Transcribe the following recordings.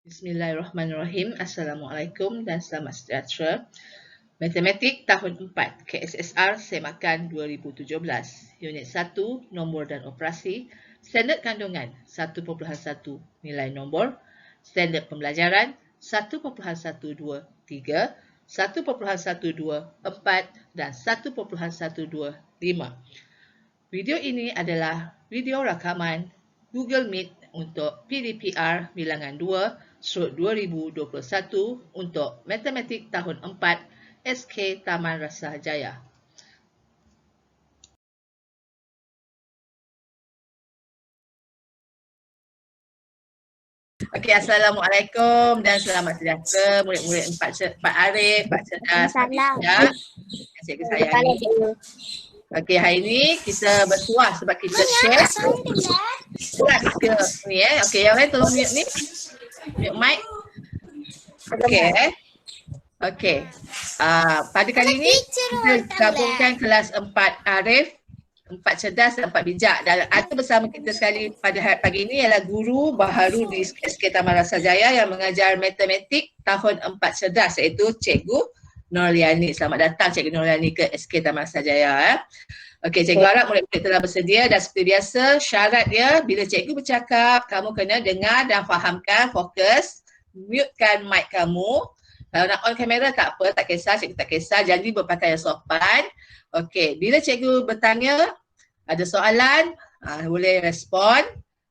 Bismillahirrahmanirrahim. Assalamualaikum dan selamat sejahtera. Matematik tahun 4 KSSR Semakan 2017. Unit 1 Nombor dan Operasi. Standard kandungan 1.1 nilai nombor. Standard pembelajaran 1.123, 1.124 dan 1.125. Video ini adalah video rakaman Google Meet untuk PDPR bilangan 2/2021 untuk Matematik tahun 4 SK Taman Rasa Jaya. Okey, Assalamualaikum dan selamat sejahtera murid-murid Pak Arif, Pak Cerdas, Pak Bijak. Cikgu sayangi. Okey, hari ini kita bertuah sebab kita share kelas ke ni Okey, yang lain tolong mute ni. Mute mic. Okey. Pada kali ini kita gabungkan kelas 4 Arif, 4 Cerdas dan 4 Bijak. Dan ada bersama kita sekali pada pagi ini ialah guru baharu di SK Taman Rasa Jaya yang mengajar matematik tahun 4 Cerdas, iaitu Cikgu Norliani. Selamat datang Cikgu Norliani ke SK Taman Rasa Jaya. Okey, cikgu harap murid-murid telah bersedia dan seperti biasa syarat dia bila cikgu bercakap kamu kena dengar dan fahamkan, fokus, mutekan mic kamu. Kalau nak on kamera tak apa, tak kisah, cikgu tak kisah, jadi berpakaian sopan. Okey, bila cikgu bertanya ada soalan, boleh respon.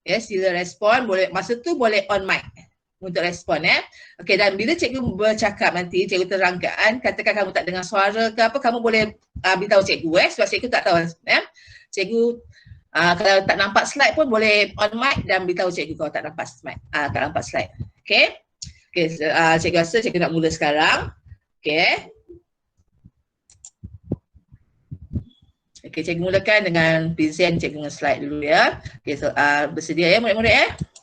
Sila respon, boleh masa tu boleh on mic untuk respon Okey, dan bila cikgu bercakap nanti, cikgu terangkan, katakan kamu tak dengar suara ke apa, kamu boleh beritahu cikgu sebab cikgu tak tahu Cikgu kalau tak nampak slide pun boleh on mic dan beritahu cikgu kalau tak nampak slide. Okey. Cikgu rasa cikgu nak mula sekarang. Okey. Okey, cikgu mulakan dengan present cikgu dengan slide dulu ya. Okey, bersedia ya murid-murid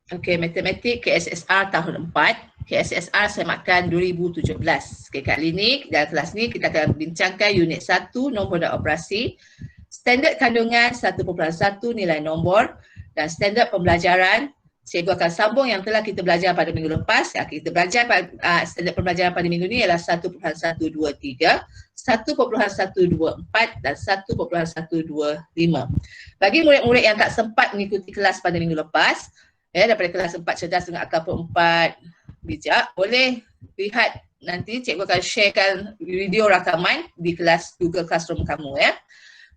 Okey, matematik KSSR tahun 4, KSSR Semakan 2017. Okey, kali ini dalam kelas ni kita akan bincangkan unit 1 nombor dan operasi, standard kandungan 1.1 nilai nombor dan standard pembelajaran. Cikgu akan sambung yang telah kita belajar pada minggu lepas. Kita belajar standard pembelajaran pada minggu ni ialah 1.123, 1.124 dan 1.125. Bagi murid-murid yang tak sempat mengikuti kelas pada minggu lepas, daripada kelas 4 Cerdas dengan ataupun 4 Bijak, boleh lihat nanti cikgu akan sharekan video rakaman di kelas Google Classroom kamu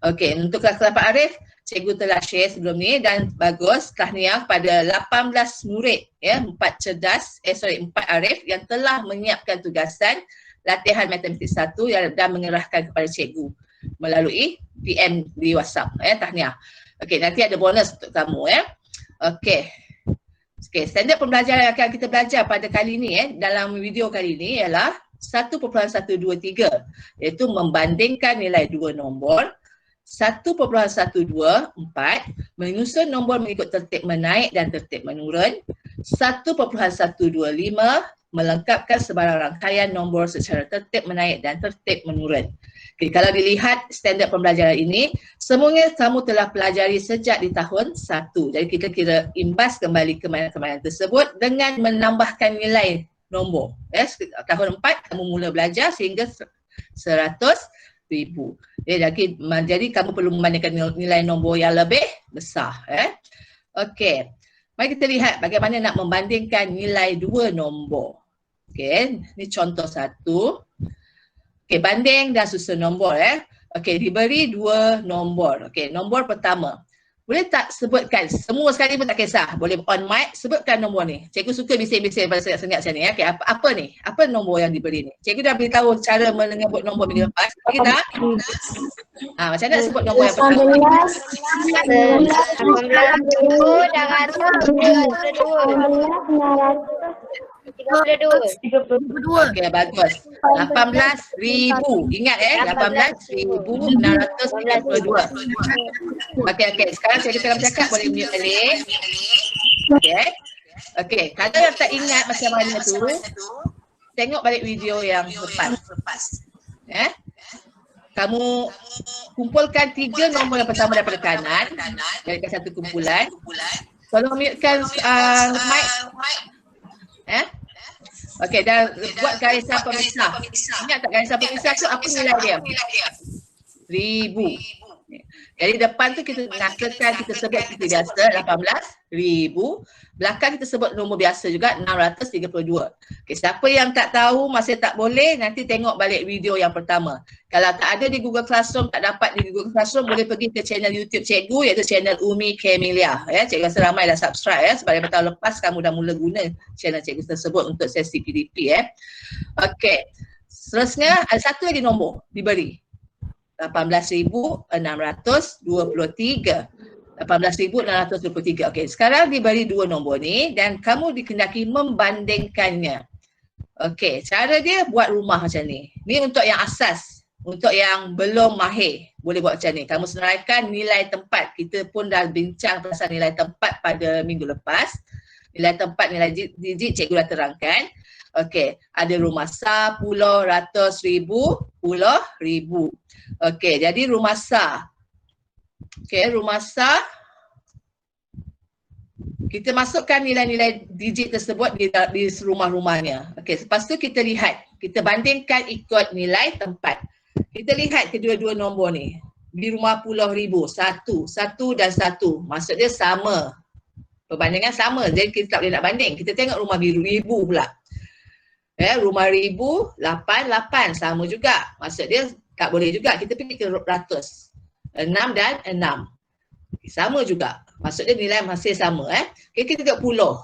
Okey, untuk kelas Pak Arif, cikgu telah share sebelum ni dan bagus, tahniah pada 18 murid 4 Arif yang telah menyiapkan tugasan latihan matematik 1 dan mengerahkan kepada cikgu melalui PM di WhatsApp tahniah. Okey, nanti ada bonus untuk kamu Okey, standard pembelajaran yang akan kita belajar pada kali ini dalam video kali ini ialah 1.123, iaitu membandingkan nilai dua nombor. 1.124, menyusun nombor mengikut tertib menaik dan tertib menurun. 1.125, melengkapkan sebarang rangkaian nombor secara tertib menaik dan tertib menurun. Okay, kalau dilihat standard pembelajaran ini, semuanya kamu telah pelajari sejak di tahun 1. Jadi kita kira imbas kembali kemahiran tersebut dengan menambahkan nilai nombor. Tahun 4 kamu mula belajar sehingga 100,000. Jadi kamu perlu membandingkan nilai nombor yang lebih besar. Okey, mari kita lihat bagaimana nak membandingkan nilai dua nombor. Okey, ini contoh satu. Okey, banding dan susun nombor Okey, diberi dua nombor. Okey, nombor pertama. Boleh tak sebutkan, semua sekali pun tak kisah, boleh on mic, sebutkan nombor ni. Cikgu suka bising-bising pada sengat-sengat macam ni Okey, apa ni? Apa nombor yang diberi ni? Cikgu dah beritahu cara menyebut nombor minggu lepas. Okey tak? Macam mana sebut nombor yang pertama? 18,200. 32. Okey, bagus. 18,000. Ingat 18,632. Okey. Sekarang saya tengah bercakap, boleh mute balik. Okey, kalau yang tak ingat macam mana tu, tengok balik video yang lepas. Kamu kumpulkan 3 nombor yang pertama daripada kanan, jadikan satu kumpulan. Tolong mutekan mic. Okey, dan buat garisan pemisah. Ingat tak garisan pemisah tu apa nilai dia? 1000. Jadi depan tu kita nakalkan, kita sebut seperti biasa 18,000. Belakang kita sebut nombor biasa juga 632. Okey, siapa yang tak tahu masih tak boleh, nanti tengok balik video yang pertama. Kalau tak ada di Google Classroom, tak dapat di Google Classroom, boleh pergi ke channel YouTube Cikgu iaitu channel Umi Kemilia. Cikgu rasa ramai dah subscribe sebab daripada tahun lepas kamu dah mula guna channel Cikgu tersebut untuk sesi PDP. Okey. Seterusnya ada satu lagi nombor diberi. 18,623. 18,623. Okey, sekarang diberi 2 nombor ni dan kamu dikendaki membandingkannya. Okey, cara dia buat rumah macam ni. Ni untuk yang asas, untuk yang belum mahir, boleh buat macam ni. Kamu senaraikan nilai tempat. Kita pun dah bincang pasal nilai tempat pada minggu lepas. Nilai tempat, nilai digit cikgu dah terangkan. Okey, ada rumah sah, pulau, ratus, ribu, pulau, ribu. Okey, jadi rumah sah. Okey, rumah sah. Kita masukkan nilai-nilai digit tersebut di rumah-rumahnya. Okey, lepas tu kita lihat. Kita bandingkan ikut nilai tempat. Kita lihat kedua-dua nombor ni. Di rumah pulau ribu, satu dan satu. Maksud dia sama. Perbandingan sama. Jadi kita tak boleh nak banding. Kita tengok rumah biru ribu pula. Rumah ribu, 8 sama juga. Maksud dia tak boleh juga. Kita pergi ke ratus. 6 dan 6. Sama juga. Maksud dia nilai masih sama. Okay, kita tengok pulau.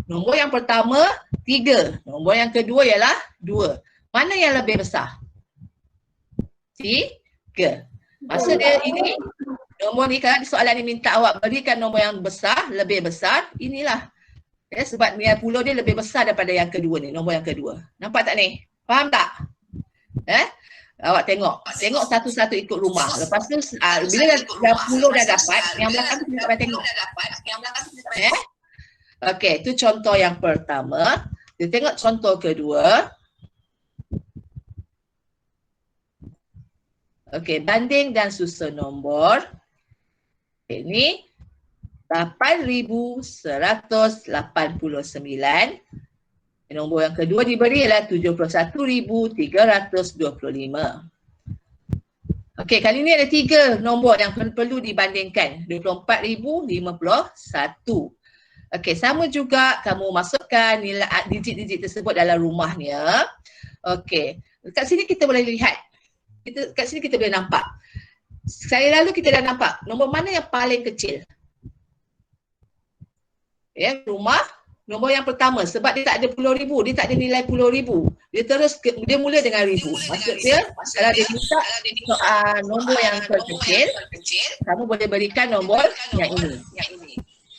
Nombor yang pertama 3. Nombor yang kedua ialah 2. Mana yang lebih besar? 3. Maksud dia ini, nombor ni kalau soalan ni minta awak berikan nombor yang besar, lebih besar, inilah. Sebab nilai pulau dia lebih besar daripada yang kedua ni, nombor yang kedua. Nampak tak ni? Faham tak? Awak tengok satu-satu ikut rumah. Lepas tu bila dah pulau dah dapat, yang belakang tu kita tak payah tengok. Okey, tu contoh yang pertama. Kita tengok contoh kedua. Okey, banding dan susun nombor. Ini 8,189. Nombor yang kedua diberi ialah 71,325. Okey, kali ini ada 3 nombor yang perlu dibandingkan. 24,051. Okey, sama juga kamu masukkan nilai digit-digit tersebut dalam rumahnya. Okey, kat sini kita boleh lihat. Kat sini kita boleh nampak. Sekali lalu kita dah nampak nombor mana yang paling kecil. Rumah nombor yang pertama sebab dia tak ada puluh ribu, dia tak ada nilai puluh ribu. Dia mula dengan ribu. Maksud dia kalau dia minta nombor yang terkecil, kamu boleh berikan nombor yang ini.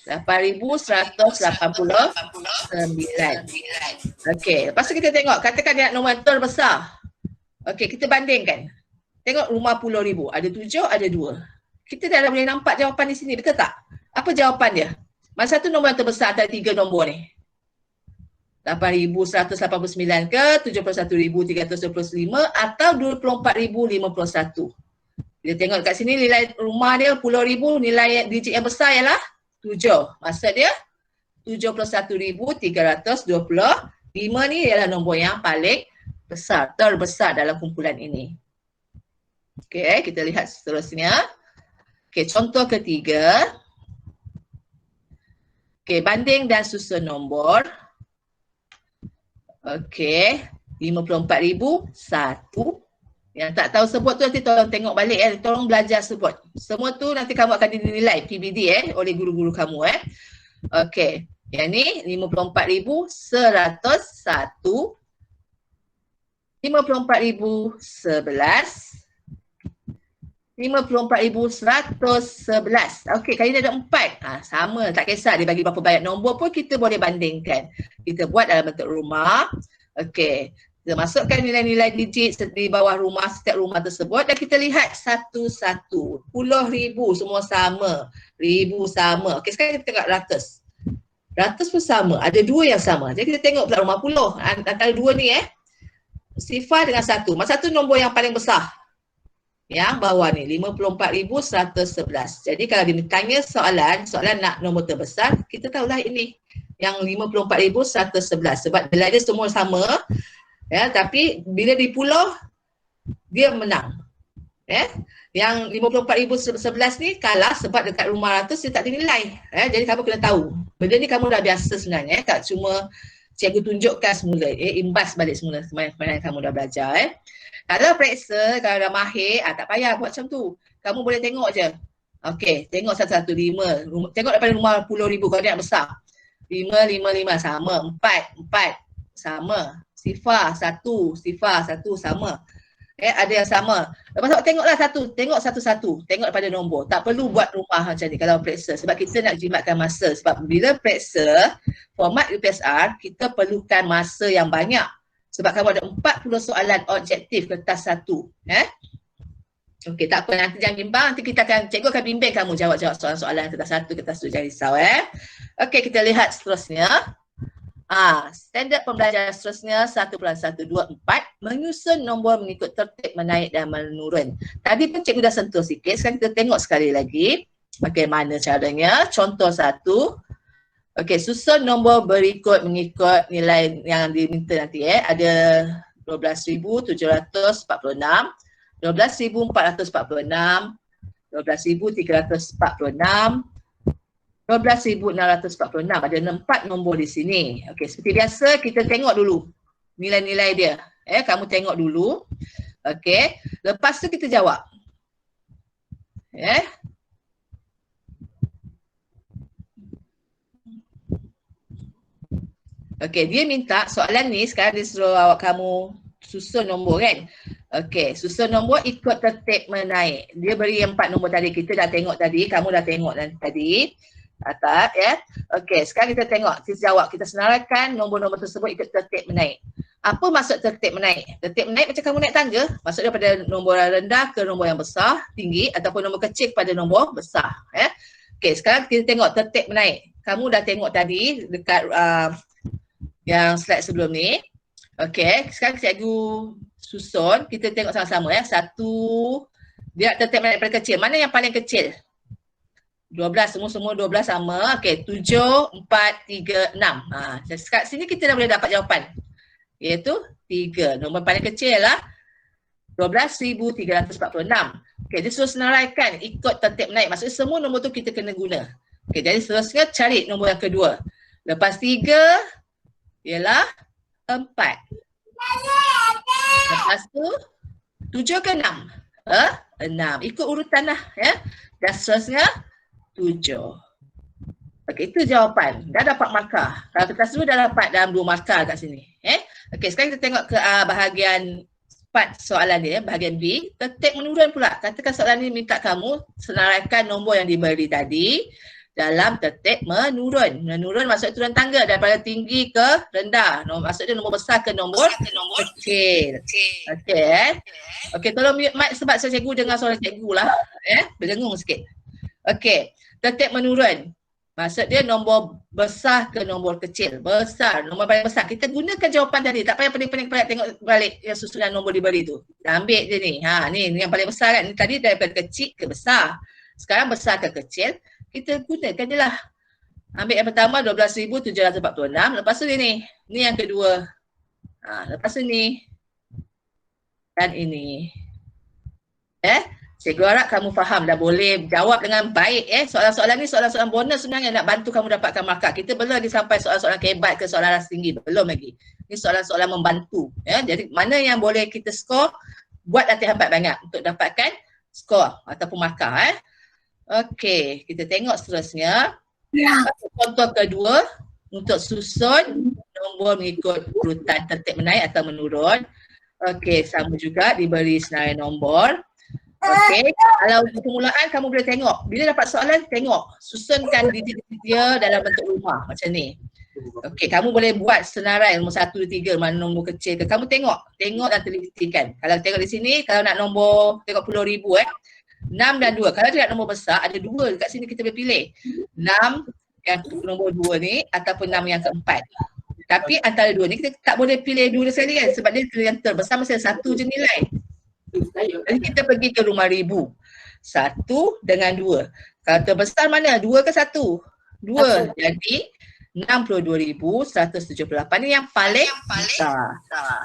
8,189. Okey, lepas tu kita tengok, katakan dia nak nombor yang terbesar. Okey, kita bandingkan. Tengok rumah puluh ribu, ada 7, ada 2. Kita dah boleh nampak jawapan di sini, betul tak? Apa jawapan dia? Mana satu nombor yang terbesar antara 3 nombor ni? 8,189 ke 71,325 atau 24,051. Kita tengok kat sini nilai rumah dia puluh ribu, nilai digit yang besar ialah 7. Maksud dia 71,325 ni ialah nombor yang paling besar, terbesar dalam kumpulan ini. Okey, kita lihat seterusnya. Okey, contoh ketiga. Okey, banding dan susun nombor. Okey, 54,001. Yang tak tahu sebut tu nanti tolong tengok balik tolong belajar sebut. Semua tu nanti kamu akan dinilai PBD oleh guru-guru kamu Okey, yang ni 54,101. 54,011. 54,111. Okey, kali ni ada 4. Sama, tak kisah dia bagi berapa banyak nombor pun kita boleh bandingkan. Kita buat dalam bentuk rumah. Okey, kita masukkan nilai-nilai digit di bawah rumah, setiap rumah tersebut dan kita lihat satu-satu. Puluh ribu semua sama. Ribu sama. Okey, sekarang kita tengok ratus. Ratus pun sama. Ada dua yang sama. Jadi kita tengok pula rumah puluh. Antara dua ni sifar dengan satu. Masa satu nombor yang paling besar. Yang bawah ni 54,111. Jadi kalau ditanya soalan nak nombor terbesar, kita tahulah ini yang 54,111 sebab nilai dia semua sama ya, tapi bila dipuluh dia menang. Yang 54,011 ni kalah sebab dekat rumah ratus dia tak ada nilai. Jadi kamu kena tahu. Benda ni kamu dah biasa sebenarnya, tak cuma cikgu tunjukkan semula, imbas balik semula mana kamu dah belajar. Kalau periksa, kalau dah mahir, tak payah buat macam tu. Kamu boleh tengok je. Okey, tengok satu-satu, 5. Tengok daripada rumah 10,000 kalau dia nak besar. 5, 5, 5 sama. 4, 4 sama. Sifar 1, sifar 1 sama. Ada yang sama. Lepas tu tengoklah tengok satu-satu. Tengok daripada nombor. Tak perlu buat rumah macam ni kalau periksa. Sebab kita nak jimatkan masa. Sebab bila periksa, format UPSR, kita perlukan masa yang banyak. Sebab kamu ada 40 soalan objektif kertas satu. Okey, tak apa, nanti jangan bimbang. Nanti cikgu akan bimbing kamu jawab-jawab soalan-soalan kertas satu, kertas tu, jangan risau. Okey, kita lihat seterusnya. Standard pembelajaran seterusnya 1.124, menyusun nombor mengikut tertib menaik dan menurun. Tadi pun cikgu dah sentuh sikit, sekarang kita tengok sekali lagi bagaimana caranya. Contoh 1. Okey, susun nombor berikut mengikut nilai yang diminta nanti. Ada 12,746, 12,446, 12,346, 12,646. Ada 4 nombor di sini. Okey, seperti biasa kita tengok dulu nilai-nilai dia. Kamu tengok dulu. Okey, lepas tu kita jawab. Okey, dia minta soalan ni sekarang dia suruh awak kamu susun nombor kan. Okey, susun nombor ikut tertib menaik. Dia beri 4 nombor tadi, kita dah tengok tadi, kamu dah tengok tadi. Atas Okey, sekarang kita tengok, kita jawab, kita senaraikan nombor-nombor tersebut ikut tertib menaik. Apa maksud tertib menaik? Tertib menaik macam kamu naik tangga, maksudnya daripada nombor yang rendah ke nombor yang besar, tinggi, ataupun nombor kecil pada nombor besar. Okey, sekarang kita tengok tertib menaik. Kamu dah tengok tadi dekat yang slide sebelum ni. Okey, sekarang cikgu susun, kita tengok sama-sama Satu, dia tertib menaik daripada kecil. Mana yang paling kecil? 12, semua 12 sama. Okey, 7, 4, 3, 6. Dekat sini kita dah boleh dapat jawapan. Iaitu 3. Nombor paling kecil lah 12,346. Okey, dia suruh senaraikan ikut tertib menaik. Maksudnya semua nombor tu kita kena guna. Okey, jadi seterusnya cari nombor yang kedua. Lepas 3 ialah 4. Lepas tu 7 ke 6? 6. Ikut urutan lah Dan seterusnya 7. Okey, itu jawapan. Dah dapat markah. Kalau kertas dulu dah dapat dalam 2 markah kat sini. Okey, sekarang kita tengok ke bahagian part soalan dia, bahagian B. Tertib menurun pula. Katakan soalan ni minta kamu senaraikan nombor yang diberi tadi dalam tertib menurun. Menurun maksudnya turun tangga daripada tinggi ke rendah. Maksudnya nombor besar ke nombor kecil. Okey. Okey, tolong mute mic sebab saya cikgu dengar suara cikgu lah. Berdengung sikit. Okey, tertib menurun. Maksud dia nombor besar ke nombor kecil. Besar, nombor paling besar. Kita gunakan jawapan tadi. Tak payah pening-pening tengok balik yang susunan nombor diberi tu. Kita ambil je ni. Ni yang paling besar kan. Ni tadi daripada kecil ke besar. Sekarang besar ke kecil. Kita gunakan je lah. Ambil yang pertama 12,746. Lepas tu ni. Ni yang kedua. Lepas tu ni. Dan ini. Cikgu harap kamu faham, dah boleh jawab dengan baik. Soalan-soalan ni soalan-soalan bonus sebenarnya nak bantu kamu dapatkan markah. Kita belum lagi sampai soalan-soalan kebat ke soalan ras tinggi. Belum lagi. Ini soalan-soalan membantu. Jadi mana yang boleh kita skor, buat latihan banyak untuk dapatkan skor ataupun markah. Okey, kita tengok seterusnya. Contoh kedua, untuk susun nombor mengikut urutan tertib menaik atau menurun. Okey, sama juga diberi senarai nombor. Okey, kalau permulaan kamu boleh tengok. Bila dapat soalan, tengok. Susunkan dia dalam bentuk rumah macam ni. Okey, kamu boleh buat senarai nombor 1, 2, 3, mana nombor kecil ke. Kamu tengok dan telitikan. Kalau tengok di sini, kalau nak nombor, tengok puluh ribu 6 dan 2. Kalau dia nak nombor besar, ada 2 dekat sini kita boleh pilih. 6 yang nombor 2 ni ataupun 6 yang keempat. Tapi antara 2 ni kita tak boleh pilih 2 sekali kan sebab dia yang terbesar mesti 1 je nilai. Jadi kita pergi ke rumah ribu. 1 dengan 2. Kalau terbesar mana? 2 ke 1? 2. Jadi 62,178 ni yang paling besar.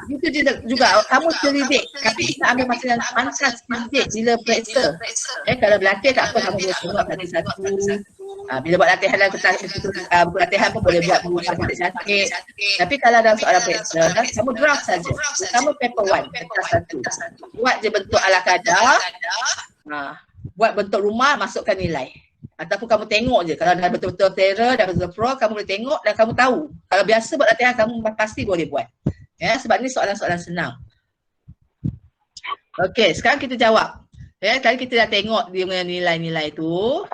Itu juga kamu selidik. Tapi kita ambil masa yang pantas selidik bila periksa. Kalau berlatih tak apa, kamu boleh tengok satu-satu. Bila buat latihan dalam buku latihan pun boleh buat dulu cantik-cantik. Tapi kalau dalam soalan periksa, kamu draft saja. Kamu paper 1, kertas 1. Buat je bentuk ala kadar. Buat bentuk rumah, masukkan nilai. Ataupun kamu tengok je. Kalau dah betul-betul terror, dah betul-betul pro, kamu boleh tengok dan kamu tahu. Kalau biasa buat latihan, kamu pasti boleh buat. Sebab ni soalan-soalan senang. Okey, sekarang kita jawab. Tadi kita dah tengok dia punya nilai-nilai tu.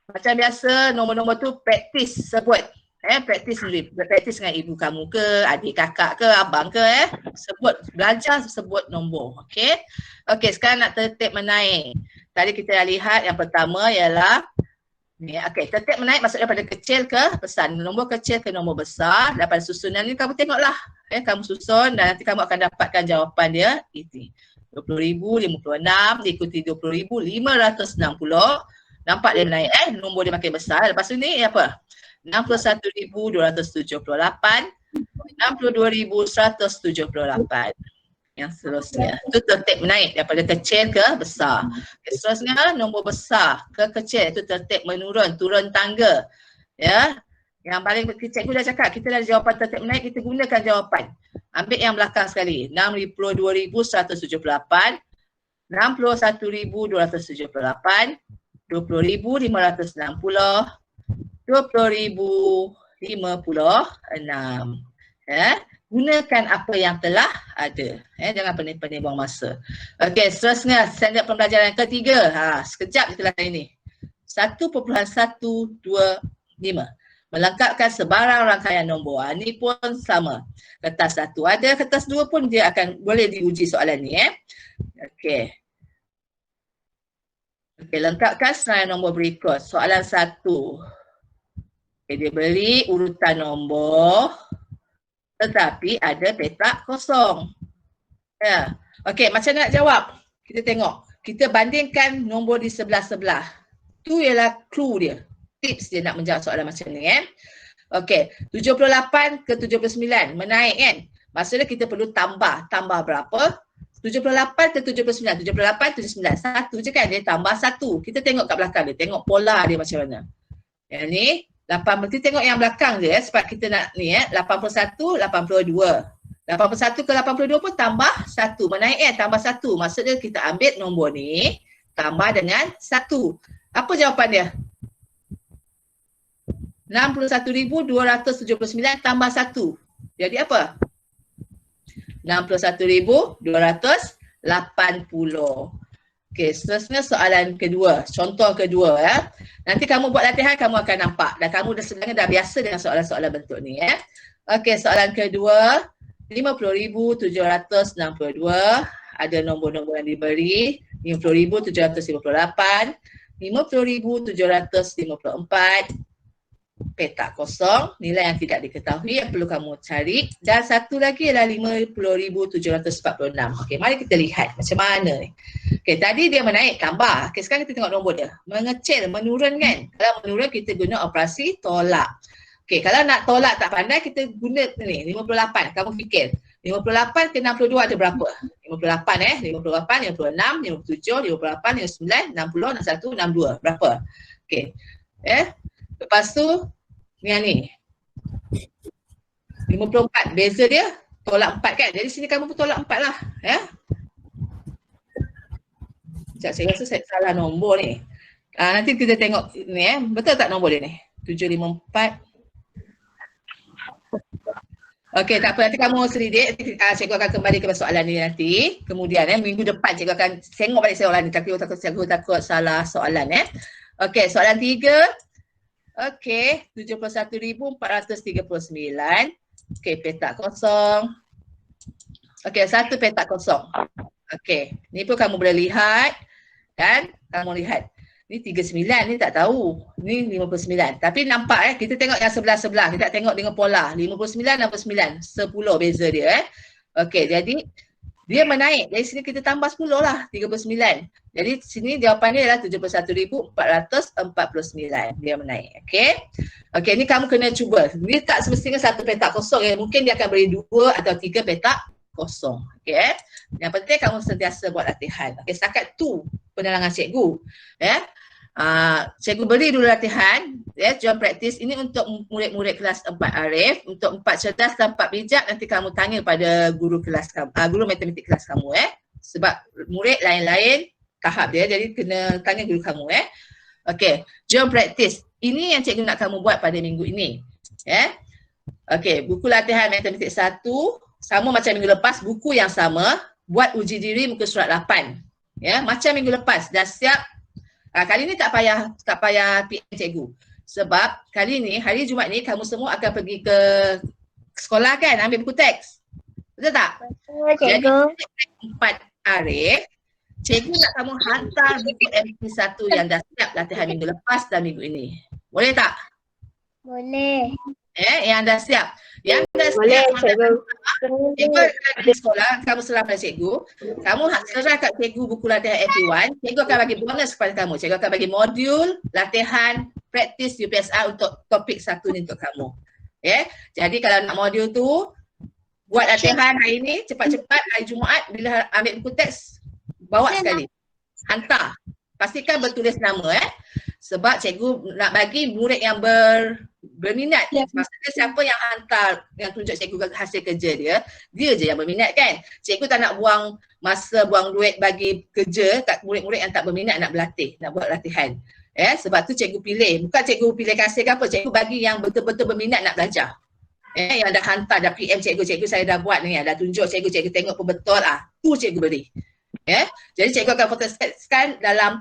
Macam biasa, nombor-nombor tu praktis sebut. Praktis sendiri. Praktis dengan ibu kamu ke, adik kakak ke, abang ke. Sebut, belajar sebut nombor. Okey. Okey, sekarang nak tertib menaik. Tadi kita dah lihat yang pertama ialah ni. Okey, tertib menaik maksudnya daripada kecil ke besar. Nombor kecil ke nombor besar. Daripada susunan ni kamu tengoklah. Kamu susun dan nanti kamu akan dapatkan jawapan dia. Ini 20,056 diikuti 20,560. Nampak dia naik nombor dia makin besar. Lepas tu ni apa? 61,278, 62,178. Yang seterusnya. Itu tertib menaik daripada kecil ke besar. Seterusnya nombor besar ke kecil itu tertib menurun, turun tangga. Yang paling cikgu dah cakap, kita dah jawapan tertib menaik, kita gunakan jawapan. Ambil yang belakang sekali. 62,178, 61,278, 20,560, 20,056. Gunakan apa yang telah ada. Jangan pening-pening buang masa. Okey, seterusnya standard pembelajaran yang ketiga. Sekejap kita lakukan ini. 1.125. Melengkapkan sebarang rangkaian nombor. Ini pun sama. Kertas 1 ada, kertas 2 pun dia akan boleh diuji soalan ni. Okey. Okey, lengkapkan senarai nombor berikut. Soalan 1. Dia beri urutan nombor tetapi ada petak kosong. Okey, macam nak jawab? Kita tengok. Kita bandingkan nombor di sebelah-sebelah. Tu ialah clue dia. Tips dia nak menjawab soalan macam ni. Okey, 78 ke 79 menaik kan? Maksudnya kita perlu tambah. Tambah berapa? 78 ke 79. 78, 79. Satu je kan? Dia tambah 1. Kita tengok kat belakang dia. Tengok pola dia macam mana. Yang ni 80, kita tengok yang belakang je sebab kita nak ni 81, 82. 81 ke 82 pun tambah 1. Menaik tambah 1. Maksudnya kita ambil nombor ni tambah dengan 1. Apa jawapan dia? 61,279 tambah 1. Jadi apa? 61,280. Okey, seterusnya soalan kedua. Contoh kedua Nanti kamu buat latihan, kamu akan nampak. Dan kamu sebenarnya dah biasa dengan soalan-soalan bentuk ni Okey, soalan kedua. 50,762. Ada nombor-nombor yang diberi. 50,758. 50,754. Petak kosong, nilai yang tidak diketahui yang perlu kamu cari. Dan satu lagi adalah 50,746. Okey, mari kita lihat macam mana ni. Okey, tadi dia menaik, tambah. Okey, sekarang kita tengok nombor dia. Mengecil, menurun kan? Kalau menurun kita guna operasi tolak. Okey, kalau nak tolak tak pandai kita guna ni, 58. Kamu fikir, 58 ke 62 ada berapa? 58 58, 56, 57, 58, 59, 60, 61, 62. Berapa? Okey. Lepas tu ni 54. Beza dia tolak 4 kan? Jadi sini kamu pun tolak 4 lah. Sekejap, saya rasa saya salah nombor ni. Nanti kita tengok ni Betul tak nombor dia ni? 754. Okey, tak apa, nanti kamu selidik, cikgu akan kembali ke soalan ni nanti. Kemudian minggu depan cikgu akan tengok balik soalan ni, tapi cikgu takut salah soalan Okey, soalan 3. Okey, 71,439. Okey, petak kosong. Okey, satu petak kosong. Okey, ni pun kamu boleh lihat kan? Kamu lihat. Ni 39, ni tak tahu. Ni 59. Tapi nampak kita tengok yang sebelah-sebelah. Kita tengok dengan pola. 59, 69. 10 beza dia Okey, jadi dia menaik. Dari sini kita tambah 10 lah, 39. Jadi sini jawapan dia adalah 71,449. Dia menaik. Okey. Okey, ni kamu kena cuba. Dia tak semestinya satu petak kosong Mungkin dia akan beri 2 atau 3 petak kosong. Okey. Yang penting kamu sentiasa buat latihan. Okey, setakat tu penerangan cikgu. Cikgu beri dulu latihan, jom praktis. Ini untuk murid-murid kelas 4 Arif, untuk 4 cerdas dan 4 bijak nanti kamu tanya pada guru kelas kamu, guru matematik kelas kamu sebab murid lain-lain tahap dia, jadi kena tanya guru kamu Okey, jom praktis. Ini yang cikgu nak kamu buat pada minggu ini. Okey, buku latihan matematik 1 sama macam minggu lepas, buku yang sama, buat uji diri muka surat 8. Macam minggu lepas, dah siap. Kali ni tak payah PM cikgu. Sebab kali ni, hari Jumaat ni kamu semua akan pergi ke sekolah kan, ambil buku teks. Betul tak? Betul, cikgu. Jadi 4 Arif, cikgu nak kamu hantar buku MP1 yang dah siap latihan minggu lepas dan minggu ini. Boleh tak? Boleh. Yang dah siap. Yang dah Boleh, siap, cikgu. Cikgu di sekolah, kamu serah pada cikgu. Kamu serah kat cikgu buku latihan MP1. Cikgu akan bagi bonus kepada kamu. Cikgu akan bagi modul, latihan, praktis UPSR untuk topik 1 ni untuk kamu. Jadi kalau nak modul tu, buat latihan hari ni, cepat-cepat hari Jumaat bila ambil buku teks, bawa sekali. Hantar. Pastikan bertulis nama sebab cikgu nak bagi murid yang berminat. Maksudnya siapa yang hantar, yang tunjuk cikgu hasil kerja dia je yang berminat kan. Cikgu tak nak buang masa, buang duit bagi kerja kat murid-murid yang tak berminat nak berlatih, nak buat latihan. Sebab tu cikgu pilih. Bukan cikgu pilih kasih ke apa, cikgu bagi yang betul-betul berminat nak belajar. Yang dah hantar, dah PM cikgu saya dah buat ni, dah tunjuk cikgu tengok pun betul tu cikgu beri. Jadi cikgu akan fokuskan dalam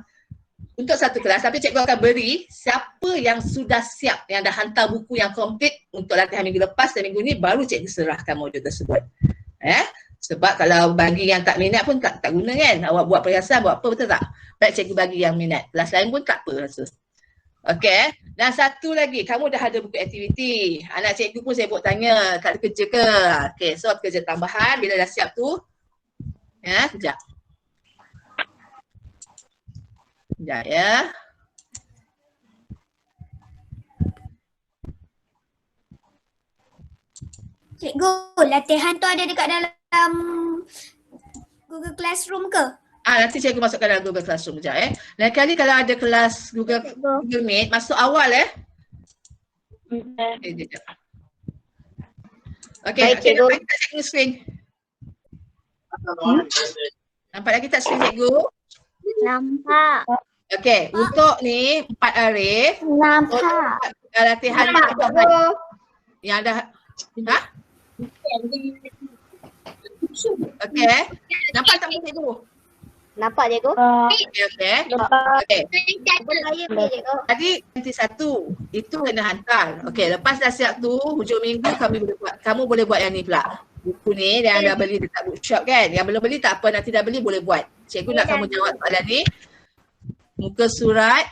untuk satu kelas, tapi cikgu akan beri siapa yang sudah siap, yang dah hantar buku yang komplit untuk latihan minggu lepas dan minggu ni, baru cikgu serahkan modul tersebut. Sebab kalau bagi yang tak minat pun tak guna kan. Awak buat perhiasan, buat apa, betul tak? Baik cikgu bagi yang minat. Kelas lain pun tak apa rasa. Okey. Dan satu lagi, kamu dah ada buku aktiviti. Anak cikgu pun saya buat tanya, tak ada kerja ke? Okey, so kerja tambahan bila dah siap tu. Sekejap. Sekejap Cikgu, latihan tu ada dekat dalam Google Classroom ke? Nanti cikgu masukkan dalam Google Classroom sekejap Lain kali kalau ada kelas Google Meet, masuk awal sekejap. Okey, cikgu. nampak tak cikgu screen? Nampak lagi tak screen cikgu? Nampak. Okey, untuk ni 4 Arif. Nampak. Latihan yang dah Okey. Nampak tak cikgu? Nampak cikgu? Okey. Okey. Tadi nanti 1 itu kena hantar. Okey, lepas dah siap tu, hujung minggu kamu boleh buat yang ni pula. Buku ni yang dah beli dekat bookshop kan. Yang belum beli tak apa, nanti dah beli boleh buat. Cikgu nak kamu jawab soalan ni. Muka surat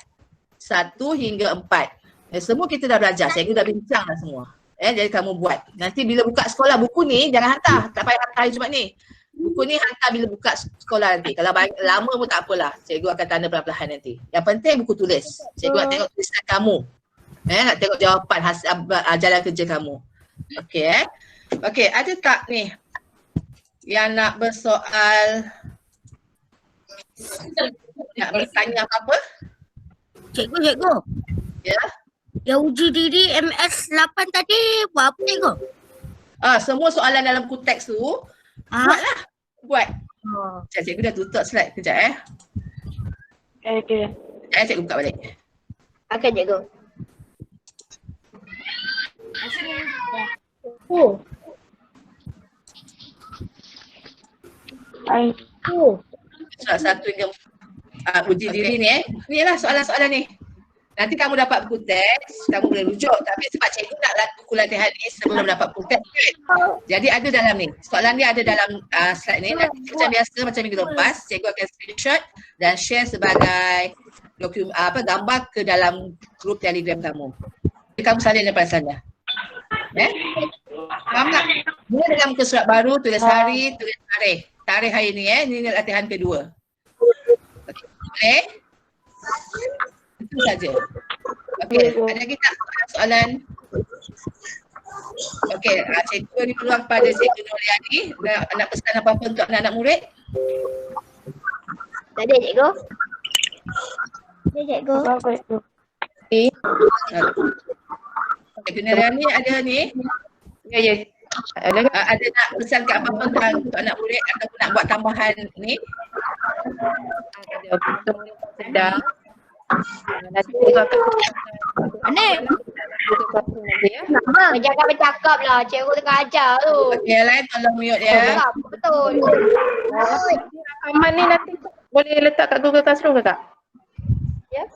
1 hingga 4. Semua kita dah belajar. Cikgu dah bincang dah semua. Jadi kamu buat. Nanti bila buka sekolah, buku ni jangan hantar. Tak payah hantar hari Jumaat ni. Buku ni hantar bila buka sekolah nanti. Kalau lama pun tak apalah. Cikgu akan tanda perlahan-lahan nanti. Yang penting buku tulis. Cikgu nak tengok tulisan kamu. Nak tengok jawapan hasil jalan kerja kamu. Okey Okey, ada tak ni yang nak bersoal, nak bertanya apa-apa? Cikgu. Ya. Yang uji diri MS 8 tadi buat apa cikgu? Semua soalan dalam buku teks tu buatlah. Buat. Cikgu dah tutup slide kejap Okey. Cikgu buka balik. Okey cikgu. Soalan 1 hingga uji diri ni Inilah soalan-soalan ni. Nanti kamu dapat buku teks, kamu boleh rujuk. Tapi sebab cikgu nak buku latihan ni sebelum dapat buku teks kan. Jadi ada dalam ni. Soalan dia ada dalam slide ni. Nanti macam biasa, macam minggu lepas, cikgu akan screenshot dan share sebagai gambar ke dalam grup Telegram kamu. Jadi kamu salin daripada sana. Faham tak? Mula dengan muka surat baru, tulis hari, tulis tarikh. Tarikh hari ni Ini latihan kedua. Okay. Boleh? Itu saja. Okey, ada lagi tak soalan? Okey, cikgu beri peluang kepada Cikgu Nuriani nak pesan apa-apa untuk anak-anak murid? Tak ada cikgu. Tak ada cikgu. Cikgu Nuriani ada ni? Ya. Ada nak pesan ke apa-apa untuk anak murid ataupun nak buat tambahan ni? Untuk sedang. Nanti cikgu akan Mana? Jangan bercakap lah. Cikgu tengah ajar tu. Okey, yang lain tolong mute ya. Betul. rakaman ni nanti boleh letak kat Google Classroom ke Kak? Ya.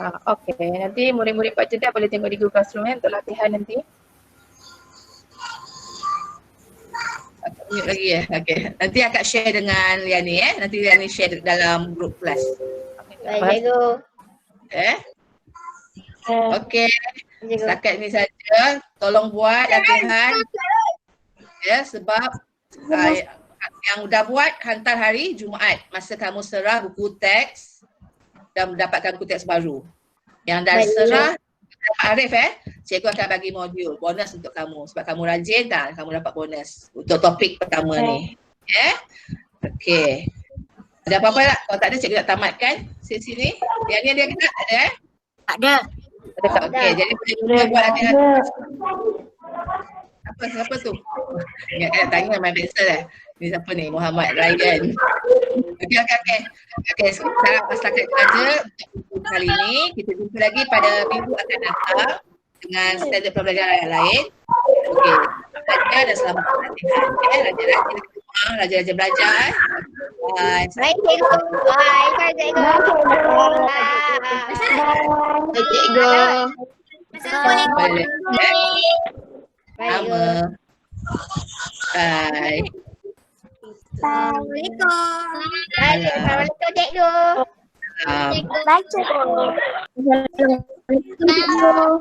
Okey, nanti murid-murid Pak Jeddah boleh tengok di Google Classroom untuk latihan nanti. Mute lagi ya. Okey. Nanti akak share dengan Liani Nanti Liani share dalam grup kelas. Baik cikgu. Okey. Cikgu. Setakat ni saja. Tolong buat latihan. Sebab yang dah buat hantar hari Jumaat masa kamu serah buku teks dan mendapatkan buku teks baru. Yang dah serah dapat Arif cikgu akan bagi modul bonus untuk kamu sebab kamu rajin kamu dapat bonus untuk topik pertama ni. Okey. Ada apa-apa tak? Kalau tak ada cikgu nak tamatkan sesi ni. Yang ni ada ke tak? Ada Tak ada. Okey, jadi boleh buat latihan. Siapa tu? Ingat nak tanya main pencil Ni siapa ni? Muhammad Ryan. Okey, sekarang setakat saja untuk kali ni. Kita jumpa lagi pada minggu akan datang dengan standard pembelajaran yang lain. Okey, belajar dan selamat latihan. Rajin-rajin ke rumah, rajin-rajin belajar. Bye. Baik cikgu. Bye. Bye cikgu. Baik cikgu. Assalamualaikum. Sama. Bye. Assalamualaikum. Bye. Assalamualaikum cikgu. Um, Bye cikgu. Assalamualaikum.